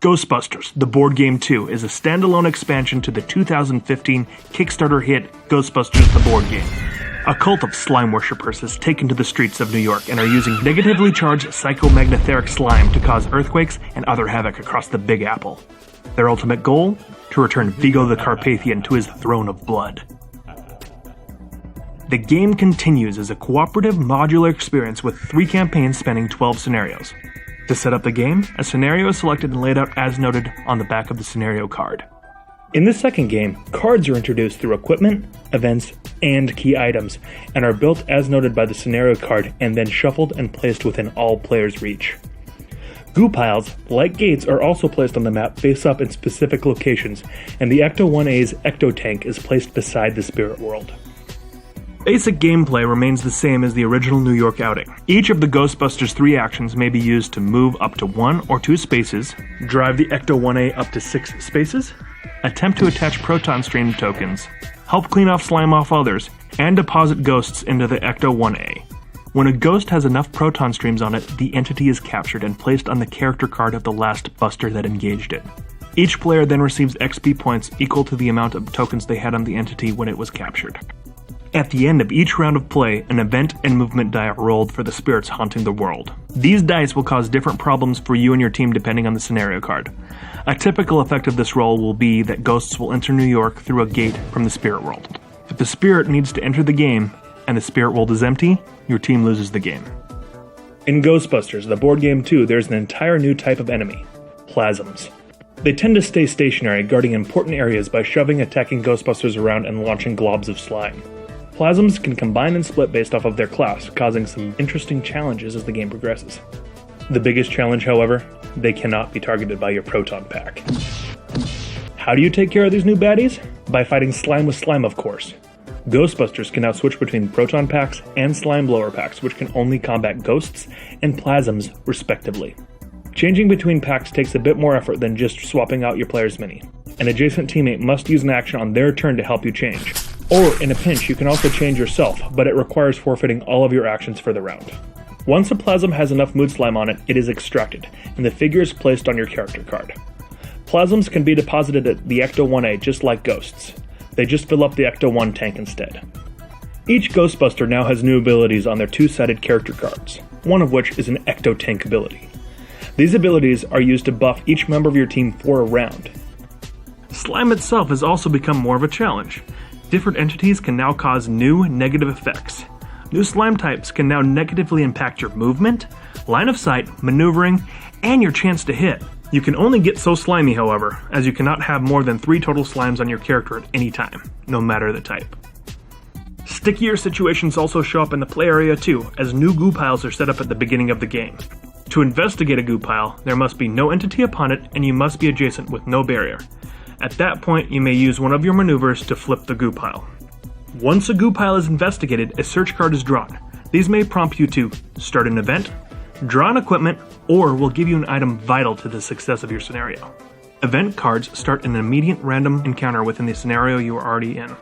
Ghostbusters, the board game 2, is a standalone expansion to the 2015 Kickstarter hit Ghostbusters, the board game. A cult of slime worshippers has taken to the streets of New York and are using negatively charged psychomagnetheric slime to cause earthquakes and other havoc across the Big Apple. Their ultimate goal? To return Vigo the Carpathian to his throne of blood. The game continues as a cooperative modular experience with 3 campaigns spanning 12 scenarios. To set up the game, a scenario is selected and laid out as noted on the back of the scenario card. In the second game, cards are introduced through equipment, events, and key items, and are built as noted by the scenario card and then shuffled and placed within all players' reach. Goo piles, like gates, are also placed on the map face up in specific locations, and the Ecto-1A's Ecto-Tank is placed beside the spirit world. Basic gameplay remains the same as the original New York outing. Each of the Ghostbusters 3 actions may be used to move up to 1 or 2 spaces, drive the Ecto-1A up to 6 spaces, attempt to attach proton stream tokens, help clean off slime off others, and deposit ghosts into the Ecto-1A. When a ghost has enough proton streams on it, the entity is captured and placed on the character card of the last buster that engaged it. Each player then receives XP points equal to the amount of tokens they had on the entity when it was captured. At the end of each round of play, an event and movement die are rolled for the spirits haunting the world. These dice will cause different problems for you and your team depending on the scenario card. A typical effect of this roll will be that ghosts will enter New York through a gate from the spirit world. If the spirit needs to enter the game, and the spirit world is empty, your team loses the game. In Ghostbusters, the board game 2, there's an entire new type of enemy, plasms. They tend to stay stationary, guarding important areas by shoving attacking Ghostbusters around and launching globs of slime. Plasms can combine and split based off of their class, causing some interesting challenges as the game progresses. The biggest challenge, however, they cannot be targeted by your proton pack. How do you take care of these new baddies? By fighting slime with slime, of course. Ghostbusters can now switch between proton packs and slime blower packs, which can only combat ghosts and plasms, respectively. Changing between packs takes a bit more effort than just swapping out your player's mini. An adjacent teammate must use an action on their turn to help you change. Or, in a pinch, you can also change yourself, but it requires forfeiting all of your actions for the round. Once a plasm has enough mood slime on it, it is extracted, and the figure is placed on your character card. Plasms can be deposited at the Ecto-1A just like ghosts. They just fill up the Ecto-1 tank instead. Each Ghostbuster now has new abilities on their 2-sided character cards, one of which is an Ecto-Tank ability. These abilities are used to buff each member of your team for a round. Slime itself has also become more of a challenge. Different entities can now cause new negative effects. New slime types can now negatively impact your movement, line of sight, maneuvering, and your chance to hit. You can only get so slimy, however, as you cannot have more than 3 total slimes on your character at any time, no matter the type. Stickier situations also show up in the play area too, as new goo piles are set up at the beginning of the game. To investigate a goo pile, there must be no entity upon it, and you must be adjacent with no barrier. At that point, you may use one of your maneuvers to flip the goo pile. Once a goo pile is investigated, a search card is drawn. These may prompt you to start an event, draw an equipment, or will give you an item vital to the success of your scenario. Event cards start an immediate random encounter within the scenario you are already in.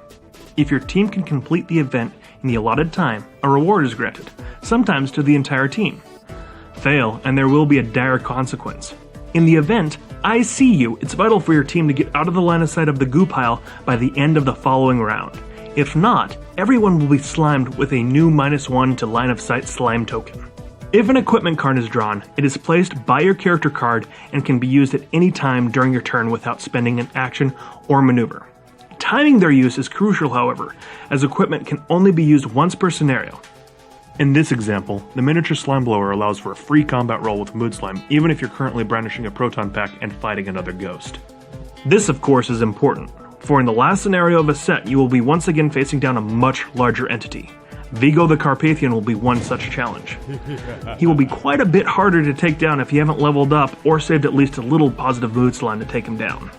If your team can complete the event in the allotted time, a reward is granted, sometimes to the entire team. Fail, and there will be a dire consequence. In the event, I see you, it's vital for your team to get out of the line of sight of the goo pile by the end of the following round. If not, everyone will be slimed with a new -1 to line of sight slime token. If an equipment card is drawn, it is placed by your character card and can be used at any time during your turn without spending an action or maneuver. Timing their use is crucial, however, as equipment can only be used once per scenario. In this example, the miniature slime blower allows for a free combat roll with mood slime even if you're currently brandishing a proton pack and fighting another ghost. This, of course, is important, for in the last scenario of a set, you will be once again facing down a much larger entity. Vigo the Carpathian will be one such challenge. He will be quite a bit harder to take down if you haven't leveled up or saved at least a little positive mood slime to take him down.